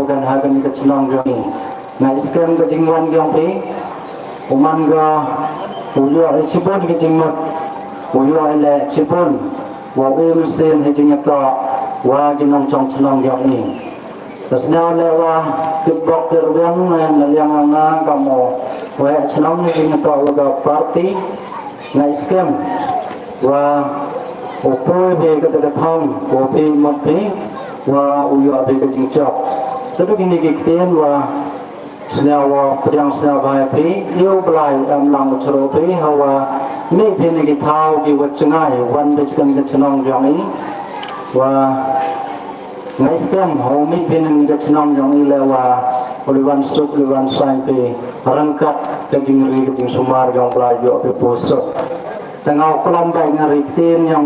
กันหากันกับชนองเรื่องในสเกมกับจิงวันเรื่องนี้มันก็อุยอยชิบุนกับจิงหมดอุยอยแหละชิบุนว่าเอ็มเซนให้จิงก็ว่ากินน้องจองชนองเรื่องนี้แต่สนาวแล้วว่าคือบอกเรื่องนั้นเรื่องงานก็โมว่าชนองให้จิงก็ว่ากับปาร์ตี้ในสเกมว่าโอ้พ่อเบก็จะทำโอ้พี่หมดพี่ว่าอุยอยเบก็จิงจบแต่ทุกอย่างนี้กิเตียนว่าsenawa pedang senawa pi liu belai lang choro pi hawa ni pin ki thau ki wachngai wan de chkan ke chnong jong i wa ngai skam ho mi pin ke chnong jong i le wa oliwan suk oliwan sain pi rangkat ke jing ri ke jing sumar jong belai yo pi pusuk tengau kelam bai ngari tin yang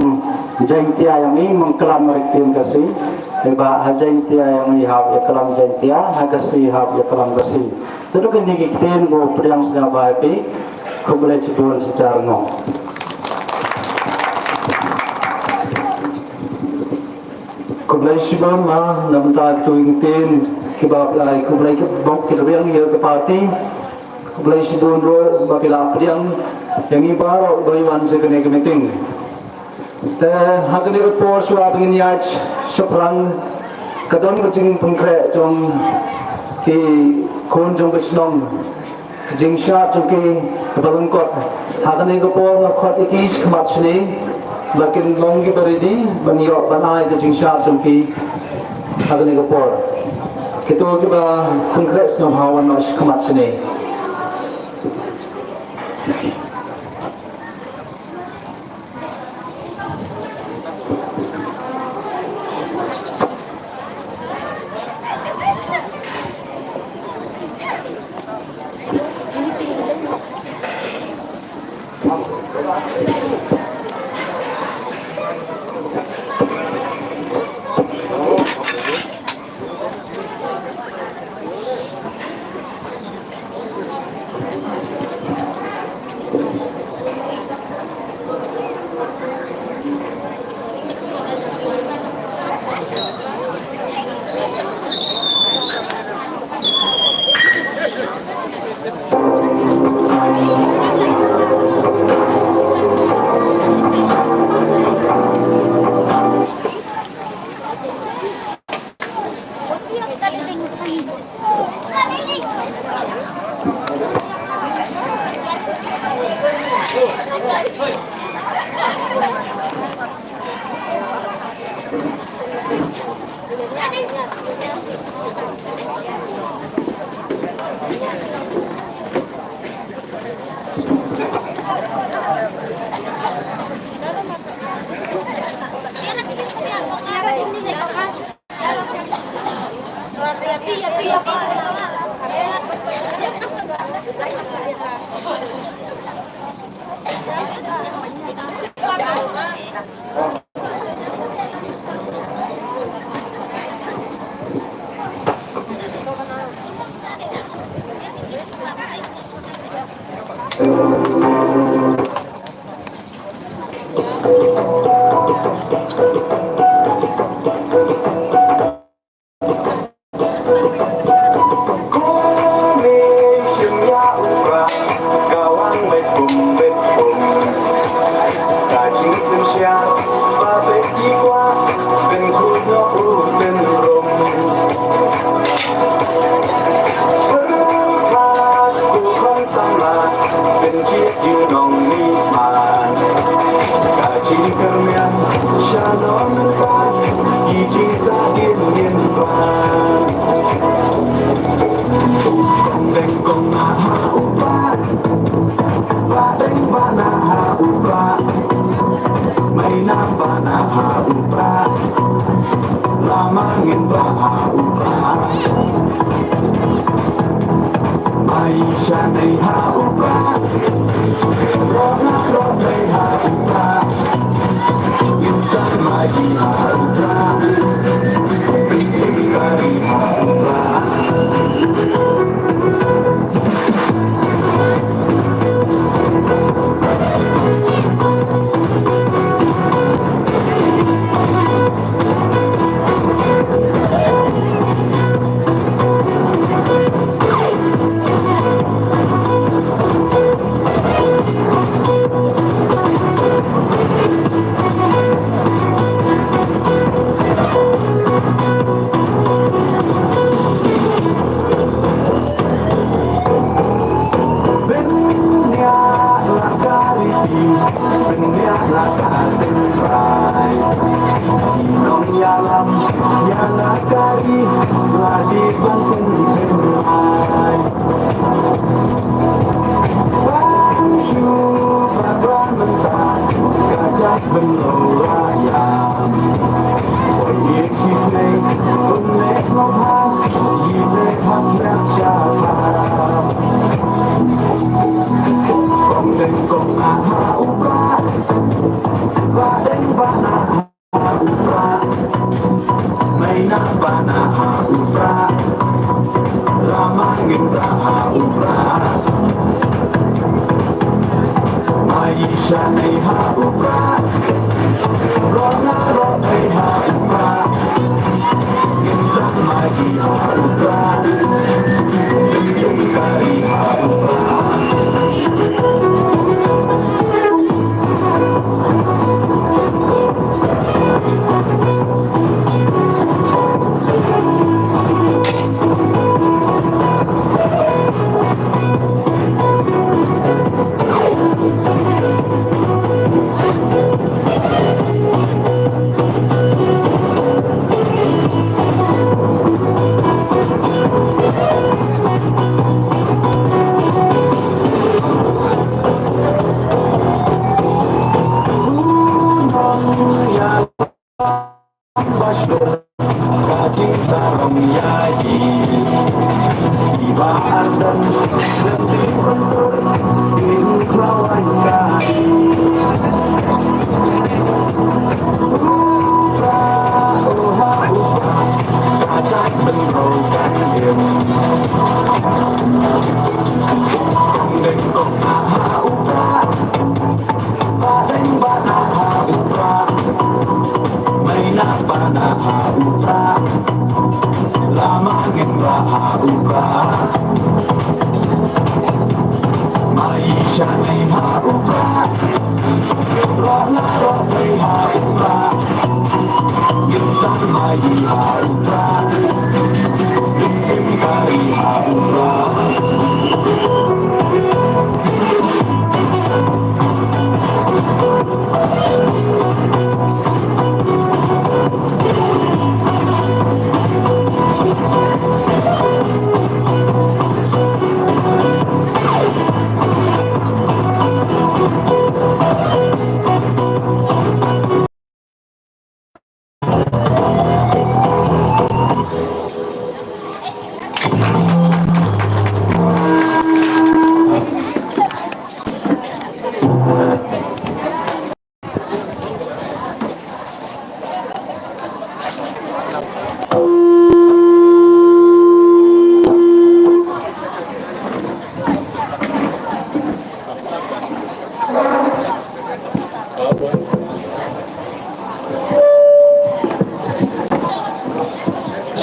jeng tia yang i mengkelam ri tin kasi Iba hajain tia yang ihab ya kalam jain tia hagasi ihab ya kalam gasi. Tentu kan jika kita ngo priang sudah baik, kau boleh cibun secara ngo. Kau boleh cibun mah, namun tak tu ingin kibab lagi. Kau boleh kibab kita priang ya ke parti. Kau boleh cibun ro bapila priang yang ibarat doi wan sekene meeting. Hagani report suara begini aja seperang kadang kecing pengkret jong ki kon jong besnong jing sya jong ki kebalun kot hagani report kot ikis kemat sini lakin longi beridi baniok banai ke jing sya jong ki hagani report kita kita pengkret senong hawan nos kemat sini di Banten Kenai Bangsu Baban Mentah Gajah Benolaya Boyik Sifle Unek Lohan Yilek Hamlet Syakar Kong Den Kong Aha Ubra Baden Bana Ubra Maina Bana Ubra Lama Ginda Ubra Maisha Neha Ubra Rona Roneha Ubra Ginda Magi Ubra Kari Ubra Kajing sarong yayi Ibaan dan letih bentur Ing kelawan kai Ubra, oha ubra Kacak bentrol kandim Kongdeng kong aha ubra Badeng banaha ubra Maina Banaha Ubra Lama Ginraha Ubra Maisha Neha Ubra Rona Roneha Ubra Ginsan Maiha Ubra Kim Kariha Ubra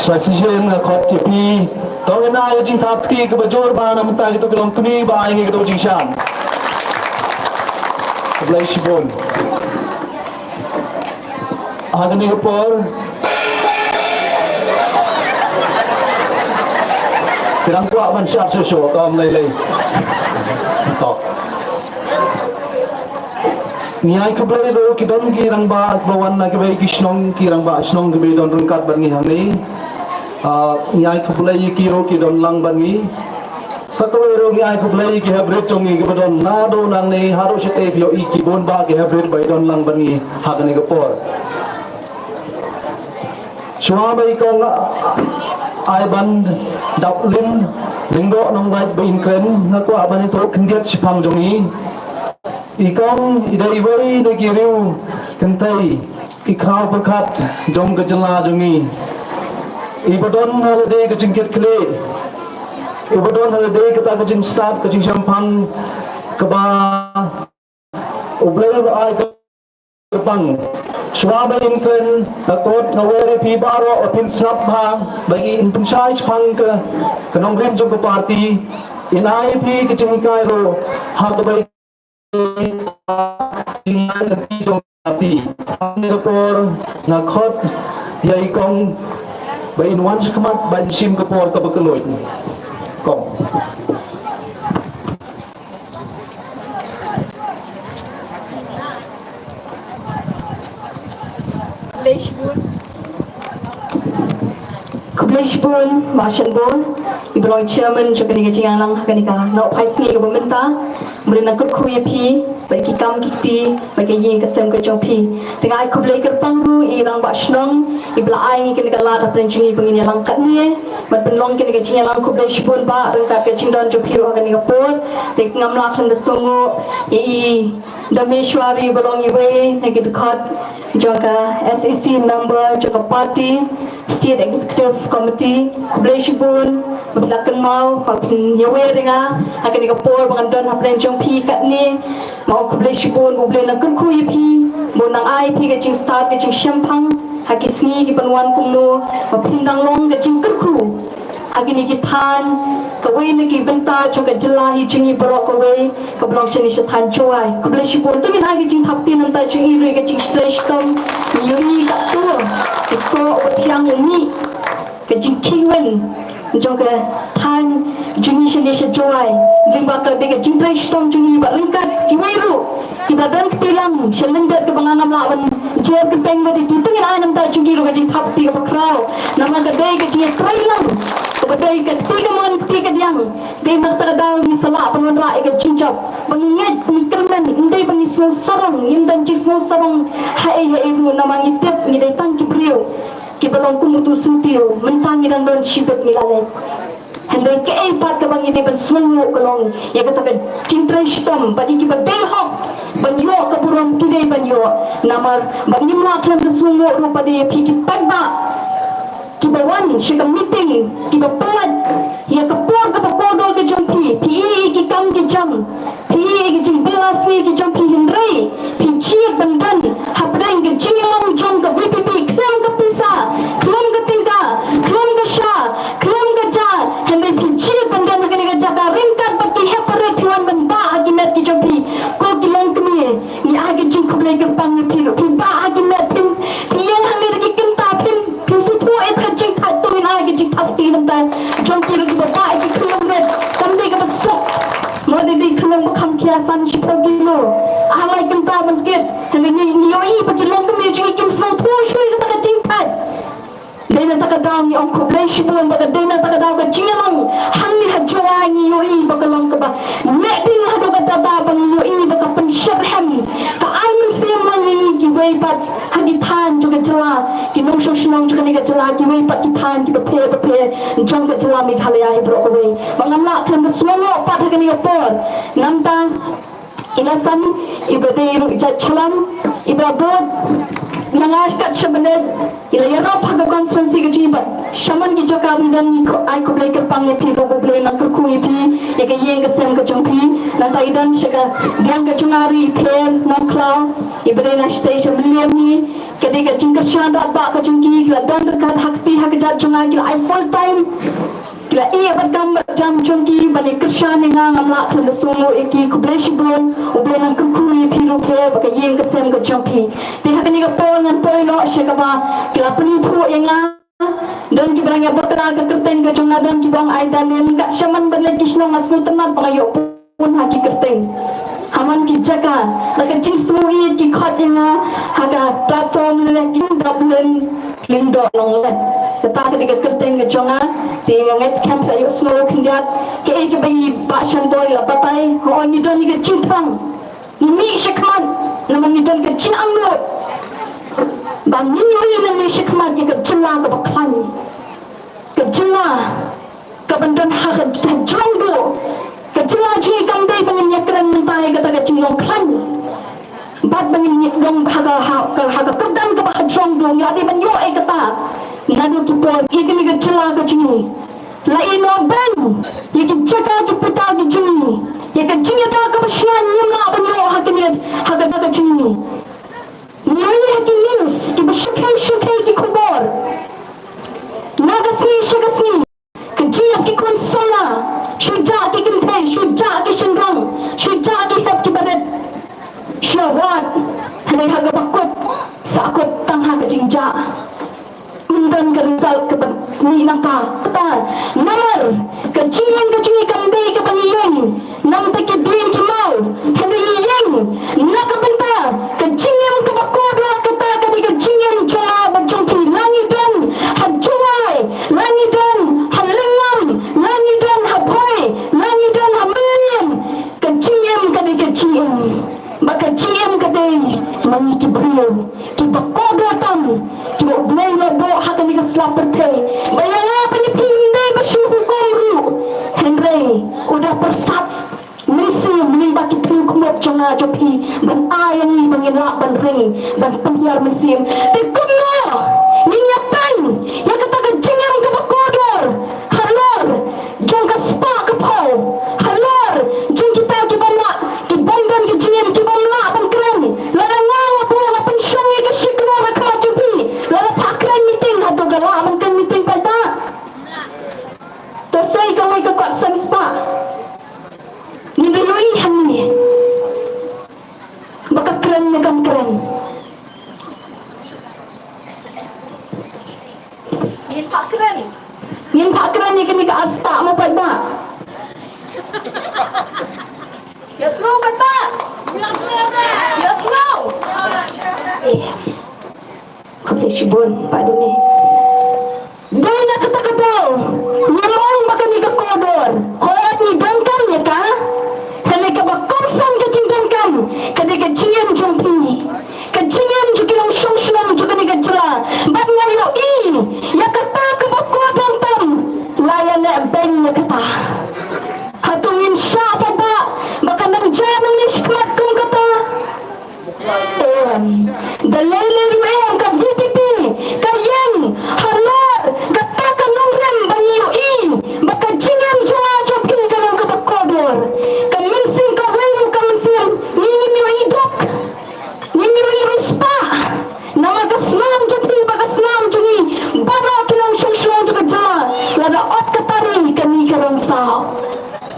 Saksikan khot tipi tau na yo jing takti ke bajor bana mentah gitu belum kuni ba ini gitu jing syam Ablai Shibon Agni upor Pirang kuat man syap susu kaum lelai Tok Niai keblai do kidon kirang ba bawan na kebai kisnong kirang ba asnong kebai don rungkat bangi hangi Niai keblai kiro kidon lang bangi Sakawero niai keblai ki habret chongi kibadon nado lang ni harus sete pio iki bon ba ki habret bai don lang bangi hagani kapor Suabai kong ai ban daplin linggo nong gai bain kren ngaku aban itu kendiat sipang jongi Ikong idai bari de kiriu kentai ikau perkat jom kejela jongi Ibadon holiday kejingkit kle Ibadon holiday kita kejing start kejing champang keba ublay ai kepang Suabai inkren takut ngawere pi baro opin snapha bagi in pensai pang ke kenong rim jom ke party inai pi kejing kairo hakabai dengan nanti dong tapi ngapor ngakot yai kong bain wan kemat ban sim kapor ka bekeloit kong Leshbun keblai Kubleshbun, Mashanbun, Ibrahim Chairman, Jokaniga Jingalang, Hakanika, no Paisni, Governmenta, Murina Kurkuyapi, Baki Kam Kiti, Baki Yin Kasem Kajopi, the guy Kublaker Pangu, Irang Bashnong, Ibla Ai, Kanikala, Prenji, Pangini Langkatni, but Penlong Kaniga Jingalang Kubleshbun Ba, Raka Chindan Jopiro, Hakanigapur, the Namla from the Songo, Dameshwari, Balong Iwe, Nagidukot, Joka SEC member, Joka Party, State Executive Committee, Kubleshbun, Mablakan Mau, Mabin Yawe Ringa, Hakanigapur, Bangandon, Haprenjong P. Katni, Mau Kubleshbun, Ublena Kunkuyi P, Munang I P. Gajing Start, Gajing Shampang, Hakisni, Gibanwan Kumlu, Mapindang Long, Gajing Kurku. Agini gitan, kawai nagi benta juga jelahi jungi berok kawai, kebelang seni setan cuai. Kubleshbun tu mina gajing hapti nanta jungi rui gajing strestom, miuni kat tu, iso otiang umi, gajing kingwen, juga tan jungi seni sejuai. Limba kau dega gajing strestom jungi berlengkat kiwiru, kibadan ketilang, selendat kebangangam lawan, jer kepeng badi tu mina nanta jungi rui gajing hapti kebakrau, nama gadai gajing kerailang. Kepada ketiga mon ketiga diang, dia terkadang misalnya pengendara ikat cincap, mengingat nikelman, indai pengismu sarang, indan cismu sarang, hai ibu nama ngitip ngidai tangki beliau, kibalong kumutu sentiu, mentangi dan don sibet milale. Hendai keempat kabang ini bersuara kolong, ya katakan cinta hitam, bagi kita dehok, banyo keburuan kidai banyo, nama bagi melakukan bersuara rupa dia pikir pagba. Kibawan, siya meeting, kibapat, ya kapor kapodol ke jompi, pi ki kam ki jam, pi ki jing belasi ki jompi hindrai, pi cier bandan, hapdeng ke jingilang jom ke VPP, klam ke pisa, klam ke tingka, klam ke sha, klam ke ja, hendai pi cier bandan ke nega jaga ringkat baki hepare piwan benda agimet ki jompi, ko gilang kemi, ni agi jing kublai gerbang ni piru, pi ba agimet pin, pi yang hamir ki kenta pin, pin sutu et kacing tak tu ina agi jing tapti nampai, jompi lagi bapa agi kelam net, kamde ke besok, mau di kelam bekam kiasan cipogi lo, alai kenta mungkin, hendai ni yoi bagi long kemi jing ikim semua tu shui kata kacing tak. Dena takadang ni ang Kubleshbun baga dena takadang ka jingalang hangi hajwa ni yoi baga lang ka ba medin hado ka tabang yoi baga pensyarham ka ayun siyang ni giway pat hagitan juga jela kinong sosnong juga ni ka jela giway pat kitan ki pape jong ka jela Meghalaya ibro ko way mangamla kan besulo pat hagani opor namta ilasan ibadeiru ijat chalam ibabod Nangash kat sebenarnya, ila Eropa haga konferensi kejibat. Shaman ki joka dan ai ko blai kerpang pi ko blai nak ku pi, ya ke yeng ke sem ke jongpi, nanta idan shaka diang ke jungari pen nongklau, ibre na station William ni, kede ke jingka shanda ba ke jongki, kila dan dekat hakti hak jat jungari kila ai full time. Kila ia bergambar jam jongki bani kershan nga ngamla thun sumo eki Kubleshbun uble nang kukui piru ke baka yeng ke sem ke jongpi. Ti hak ni ke pon ngan poi lo shakaba kila penipu yang dan kibarangnya berkenal ke kerteng ke jongna dan kibang ai dalin kat shaman berlagi shnong asmu tenat pangayok pun haki kerteng. Haman ki jaga laka jing semui ki khot yang haga platform lagi double lindo nong let. Tetapi ketika kerteng ke jonga sehingga ngets camp saya snow kendiat ke bayi basan boy la patai ho ni don ni ke cintang ni mi shakman nama ni don ke cin amlo bang ni ni shakman ke jela ke baklan ke jela ke bandon ha ke jongdo ke jela ji kambe bangin yakran mentai kata ke cinglong klan bad bangin yakdong haga perdan ke bah jongdo ya di banyo kata nadu tupo igni ke jela ke jini la ino ban yake jaga ke puta ke jini yake jinya da ke bashan nyamla banyo hakini haga ke jini nyai haki news ke bashakai ke kubor nagasni shagasni ke jinya ke konsala shuja ke kinte shuja ke shinrong shuja ke hap ke badet syawat hanai haga bakut sakut tangha ke jingja dan kerisal ke ni nangka kata nomor kecilin kecil kambe ke pangiyeng nam tak duin ke mau hendak yeng nak bentar kecilin ke bakoda kata ke kecilin jala bajong pi langit dan hajuai langit jona jopi ban ayang ni bangin lak ban ring ban penyiar mesin tekum no ninyapan yang kata ke jengam ke bakodor halor jong ke spa ke pau halor jong kita ke bamla ke bandan ke jengam ke bamla ban keren lada ngawa po la pensyong ke siklo ra ka jopi lada pakran meeting atau gala man kan meeting pada tosai ka wai ka kwat sang spa ni belui han ni baka keren ni kan keren Yin pak keren ni kini ke asta mo pada Ya slow kan Pak? Ya slow. Kau sibun pada ni Dahil na katakataw Nyamong baka ni ka kodor Horat ni dangkam ya ka Halay ka ba kursan ka jing dangkam Kadi ka jingam jong pini Ka jingam jong kinong syong jong ni ka jela Bat ngayo i Ya kata ka ba kodor tam Laya na beng ya kata Hatungin siya pa ba Baka nang janang ni sikmat kong kata Dalele ruang ka VPP Kayan Halar Kata nongrem bangiyo i Baka jingam jua job kini kalong ka bakodor Kaminsin ka welo kaminsin Nini miyo idok Nini miyo ruspa Nama kasnam jopi baka snam jungi Baro kinong syong juga jama Lada ot katari kami kalong sao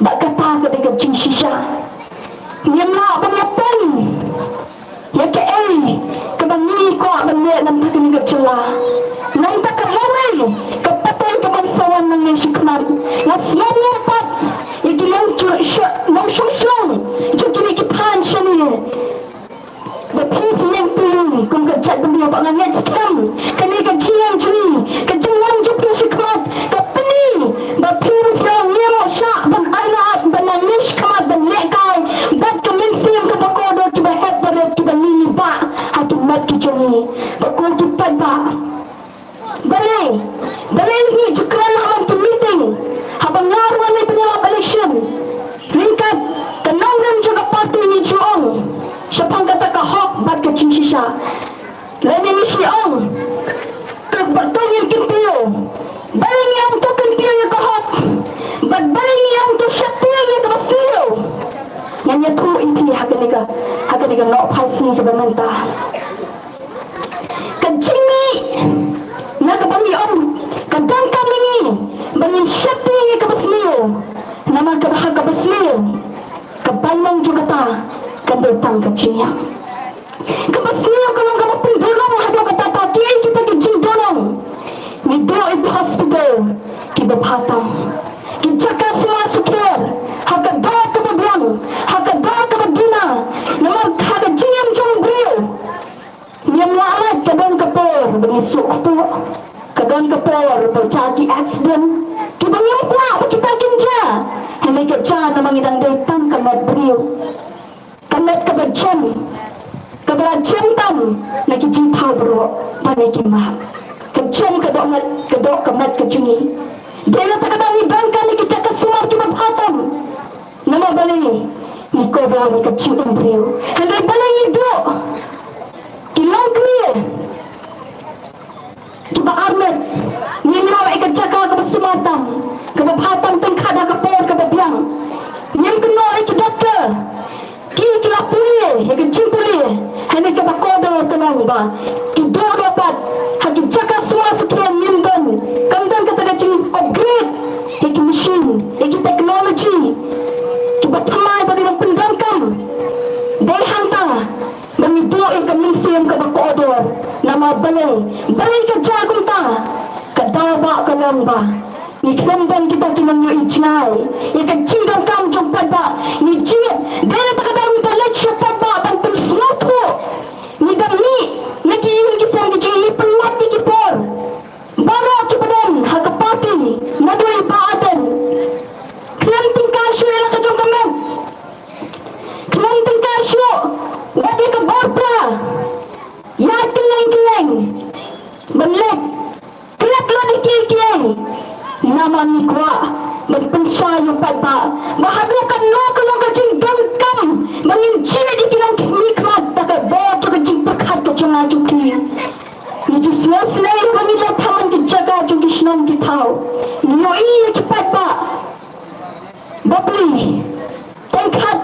Baka ta ka deka jing shisha Nyamla panyapan Ya ke kebangi ko balik nam tak ni gacela nam tak kelawai kepatan kebansawan nang sikmat ngasnom nyapat iki nam syong jukini kipan shani bepipi yang pilih kum kejat beliau bak ngangat skam kani kajian juni kajian jupi sikmat kapeni bepipi yang nyemo syak ban alat ban nanish kamat ban lekai bat kemensim ke bakodo kiba het baret kiba nini ba hatu mat ki jongi bakul ki pada balai ni jukran hamam tu meeting habang ngarwan ni penyelap election ringkat kenangan juga parti ni juong siapang kata ka hok bat ke cinsisha lain ni siong bertanya kintiyo balai ni ang tu kintiyo ya ka hok bat balai ni ang tu syatiyo ya ka basiyo yang tu inti hakaniga no pasi ke bamanta kajimi nak bangi om kadang kami ni bangin syati ni ke basliyo nama ke bahag ke basliyo kebayang juga ta kadetang kacinya ke basliyo kalau kamu pendolong hado kata ta kiai kita ke jing dolong ni do itu hospital ki bapatang ki jaka semua sukir hakka do ke babang hakka do ke bagina nama hakka jingam jong brio yang lamat kadang kapor bengisuk po kadang kapor bercaki accident kibang yang kuat kita kinja hendak kerja namang idang datang kamat brio kamat kabajam kabajam tam nakijintau bro panikimah kejam kedok kamat kejungi dia tak kadang ni bangkan ni kita kesumar kibang hatam nama balik ni kobo ni kecil brio hendak balik hidup kilang clear kiba armet ni merawa ikat jaka ke besumatang ke bapatang tengkad ke por ke babiang yang kena ikat doktor kila pulie ikat cimpuli hanya ke bakodo tenang ba kido dapat haki jaka semua sekian nyimban kamdan kata kacing upgrade ikat mesin ikat teknologi kiba tamai bagi pendangkam dari hantar mengido ikat mesin ke bakodo nama balai ke jagung ta kadaba kalamba ni kemban kita kinang yo ichnai ikat cinggang kam jong pada ni jit dele tak kadang kita let syapaba ban pensnoto ni dami nagi yung kisam di jili pelati kipor baro kipadan hakapati nadoi paadan klanting kasyo ila ka jong kamen klanting kasyo wadi ka borpra ya keleng benlek kelak lo di kiai nama ni kuat berpensya yung pagba mahadukan no kalau kajing gangkam menginci di kilang nikmat tak bawa kajing perkat kajing ajuki ni jiswa senai bangila taman dijaga jung kisnon kitau ni yo iya ki pagba babli tengkat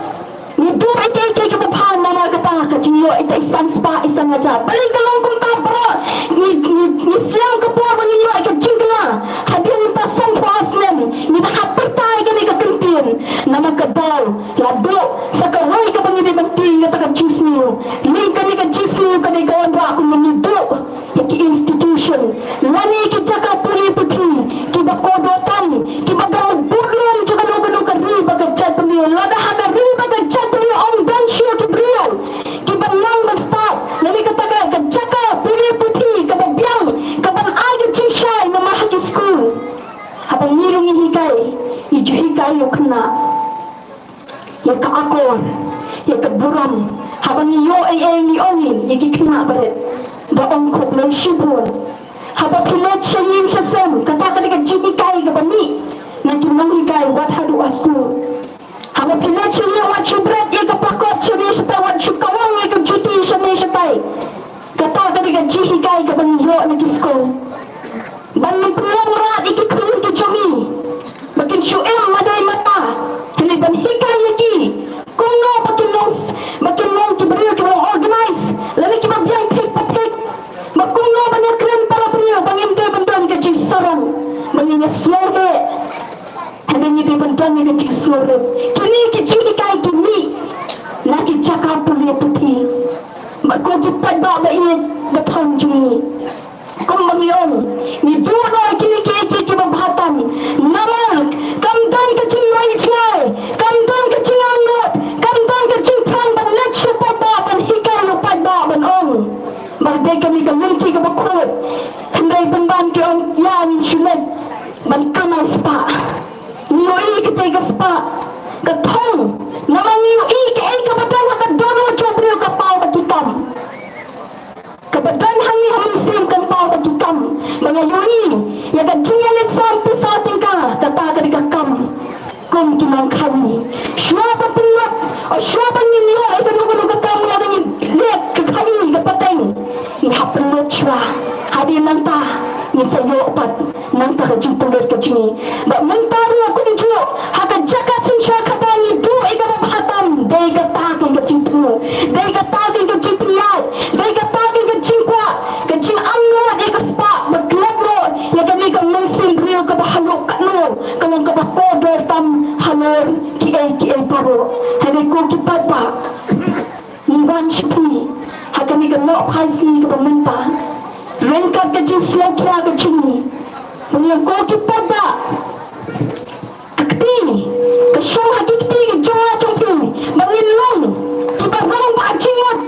ni do ite ke bapan nama kata kajing yo ite isan spa isan aja balik kalong kum tabro ni Islam ke po bangin yo kajing kala hadir minta sang puasnem ni tak pertai ke ni ke kentin nama kedal lado sakawai ke bangin benting kata kajing sniu ling ke ni kajing sniu ke ni kawan ra aku menyiduk ki institution lani ki cakap puli putih ki bakodotan ki bagang burlum juga dogo kari baga chatni lada haga ri baga chatni om dan shu ki brio ki banang bestat lani kata ka cakap puli putih ka babyang ka ban agi cingshai na mahaki school habang nirung hikai iju hikai yo kena ya ka akor ya ka buram habang yo ay ni ongin ya ki kena baret daong kop lang shibun haba pilet shayim shasem kata ka jini kai ka bani na kinong hikai wat hadu asku haba pilet shayim wat shubret ya ka pakot shari shata wat shukawang ya ka juti shane shatai kata ka jini kai ka bani yo na kisko ban mempelong rat iki kulun ke jomi makin syu'em madai mata kini ban hikai lagi kuno makin long kiberiu kibang organize lalu kibang biang patik makuno banyak keren para beriu bangim de bendan ke jing sarang menginya slore hanya ni de bendan ke jing slore kini ki jing kai kini nak ki cakap puli putih makko kita dak baik beton juni kum mengion ni dua kini ki bahatan namal kamdan ke jing lai cngai kamdan ke jing angot kamdan ke jing tang ban let syapa ban hikai lupa ban ong Mardai kami ke lenti ke bakut hendai benban ke on yang insulet ban kamai spa nioi ke tega spa ke thong nama nioi ke ai ke badan ke dono chobrio ke pau ke kitam ke badan hangi hamin sim ke pau ke kitam mengayoi ya ke jingelet sampai saat tingka kata ke kam kum kimang kami syuapa penlap o syuapa nyinyo itu nugu kamu yang lihat ke kami ke pateng ni hapen chua hadi nanta ni sayo opat nanta ke jintulur ke sini ba mentaru aku nju haka jaka sinsha kata ni du ega bahatam dei kata ke jintulu dei kata ke jintriat dei kata ke jinkwa ke jin anno de ke spa beglabro ya kami ke mensim brio ke bahaluk kanu kalau ke bakodo tam halor ki ai paro hadi ko ki papa ni wan shpi kami ke nok paisi ke pemerintah rengkat ke jin slokia ke sini punya ko ki pada akti ke syong hakikti ke jawa chongpi bangin long kita rong ba jingot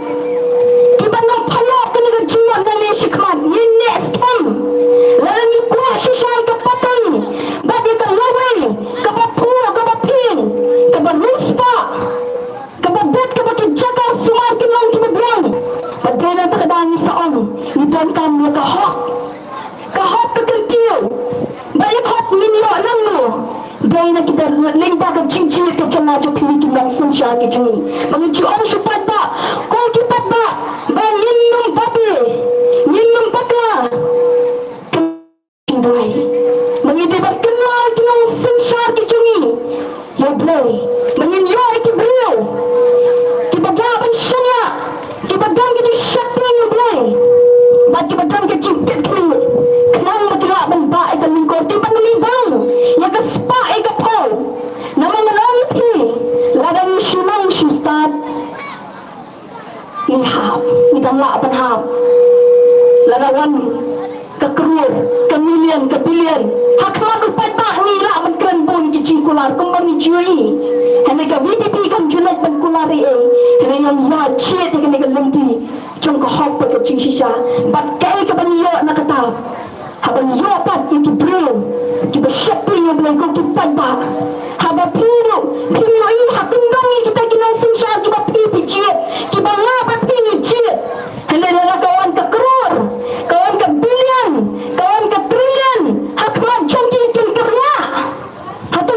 kita nok phalok ke ni ke jingot dan ni shikmat ni next time lalu ni kuah shishan ke patang bagi ke lawe ke bapu ke bapin ke baruspa ke badet ke baki jaga sumar ke long ke berang Padahal tak ada ni seorang ni tuan kami kahok kekentil balik hot minyo nanglo dahil na kita lengba ke cincin ke jana jo pilih kita sensya ke juni menguji orang supat ba kau kipat ba bangin num babi ninum bakla kendai mengidibat kenal kita sensya ke juni ya boleh menginyo ke beliau kita gaban syanya Kibadang ke syakti ni boleh. Bagi kibadang ke jimpit ni. Kenang bergerak benbak ikan lingkor. Tiba menibang. Ya ke spa ikan pau. Nama melaliti. Ladang ni syunang syustad. Ni hap. Ni gamlak pan hap. Ladawan ke kerur. Ke milion. Ke bilion. Hak madupat tak ni lah. Menkeren pun ke jingkular. Kembang ni jui. Hanya ke VPP kan julat penkulari hanya yang ya cik yang kena lenti jong ke hop ke cing sisa bat kai ke banyo nak kata haban yo pat ki bro ki besyakti yang boleh ko ki pada haba piro piro i hakundong kita kena sisa ki ba pi cik ki ba la ba pi ni cik hanya la kawan ke kror kawan ke bilion kawan ke trilion hak mat jong ki kin kerja hak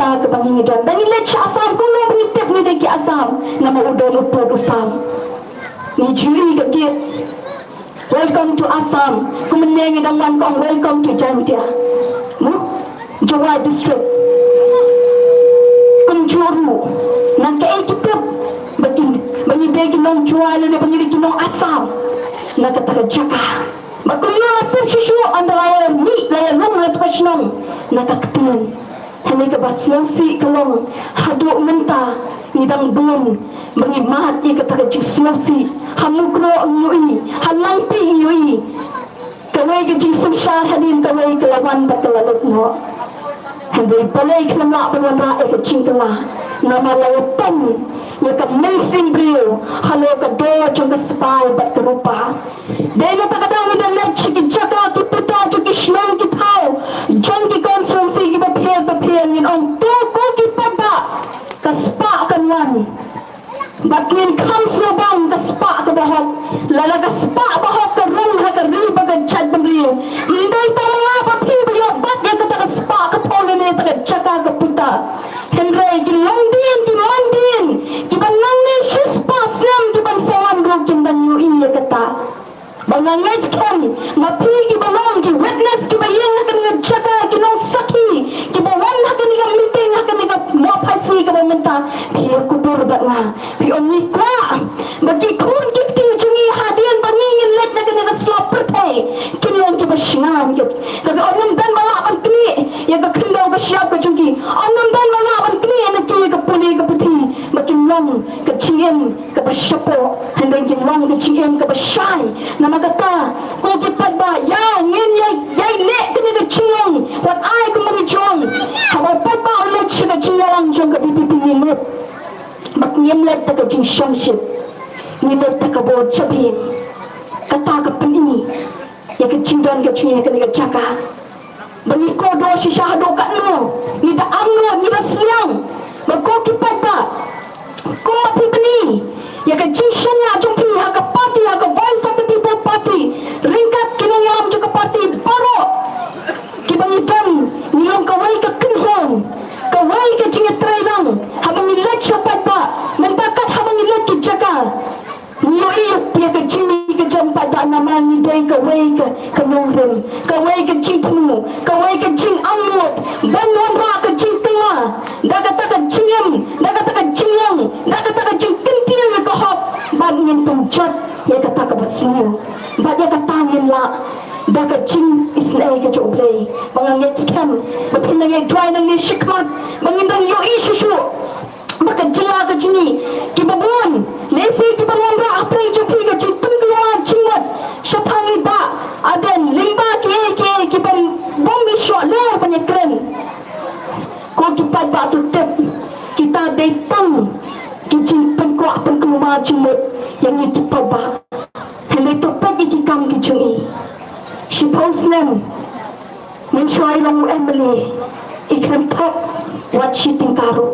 kita ke bangingan dan ini lecah asam kuno mengitip ni deki asam nama udah lupa dosam ni juri ke git welcome to Assam kumenengi dangan kong welcome to Jantia Jawa district kunjuru nak ikut bagi bagi nong jual ni bagi nong Assam nak kata jaka bakumna pun susu andalaya ni laya nong na pasnong nak kaktian hani ke basyosi kalong hadu menta nidang bun bagi mat ni kata jiksosi hamukro nyui halampi nyui kawai ke jisung syar hadin kawai ke lawan bakalalot no Hindi balay ka na pagwala ay kachingkala na malayapan yung ka-mensing brio halo ka do yung ka-spy ba't karupa dahil na takadami na leche ki-jaka ki-puta ki-shlong ki-tao dyan ki-conferency ki-bapil yun tuko ki-paba ka-spa kanwan ba't ngayon kamslo bang ka-spa ka-bahok lala ka-spa bahok ka-rung ka-riba ka-chad brio hindi tama nga bapil ba't yan ka-spa Caka keputa Henry gilang din giman din giban nangni shispas nam giban sawan ro giban yui kata bangangai kan mapi gibalong gi witness gibayang hakan ngajaka ginong saki gibawan hakan ni meeting hakan ni mo phasi ka menta phi kudur batna phi onni kwa bagi kun kiti jungi hadian bangingin let na kan slap pertai kinong gibashnan git kaga onam dan malapan kini ya ka khindo ka siap ka jungi onam dan malapan kini na ki ka puli ka puti makin long ka chiem ka bashapo handang ginong ka chiem ka bashai na magata ko gipad ba ya ngin yay ne kini ka chingong wat ai ko magijong hawa pad ba ulit siya ka chingong jong ka bibibingin mo maknyem let ta ka jing shamship nilet ta ka bod chabin kata ka panini ya ka chingdon ka chingong ka ni ka chaka bagi kodo si syahdo kat no ni da amno ni da siang bago kipad ba ko mapi bani ya ka jishan ya jumpi ha ka party ha ka voice of the people party ringkat kinayam juga party baro kibangitan nilong kawai ka kinhon kawai ka jingat trailang habang ilat siya pa mentakat habang ilat ki jaka niyo iyo ya ka jimi ka jampa da naman ni day kawai ka kanurem kawai ka jingpunu kawai ka jing amot banwan ra ka jing tela dagata ka jingem dagata ka jingyang dagata ka jing kintil ka hop bad ngin tum jot ya ka ta ka basniyo bad ya ka tangin la daga jing isnay ka joblay mga ngets kam mapinang ay dry nang ni shikmat mangindang yo isushu maka jila ka jini kibabun lesi kibabun ra apray jupi ka jing penggeluan jingmat syatangi ba adan limba ki kibam bombi shot le panyekren ko kipad ba tu tep kita datang ki jing pengkuak penggeluan jingmat yang ni kipad ba hendak tu pagi kikam ki jungi she post them min shwai long Emily ikan top what she think karo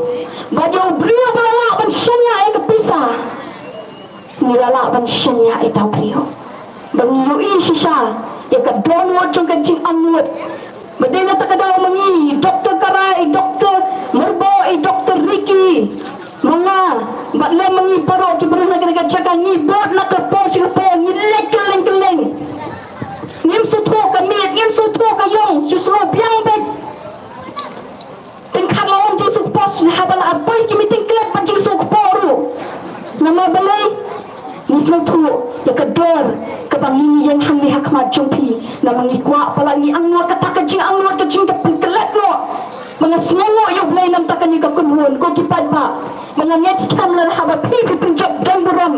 bajo brio bala ban shanya ay kapisa nilala ban shanya ay tau brio bang yui shisha ya ka don wat jong ka jing amut badena ta kadaw mangi doktor karai doktor merbo ay doktor Ricky mga batle mangi baro ki baro na ka jaga ni bot na ka po si po ni lek ngim su tho ka miet ngim su tho ka yong su so biang bet ten khalon ji su pos ni habal abai ki meeting klep pa ji su poru nama balai ni su tho ya ka dor ka bangini yang hamni hakmat jumpi nama ni kwa pala ni angwa ka takajing angwa ka jing ka penkelet no mga snongo yung blay nam takani ka kunhun ko kipad ba mga nets kam la haba pipi penjab dan buram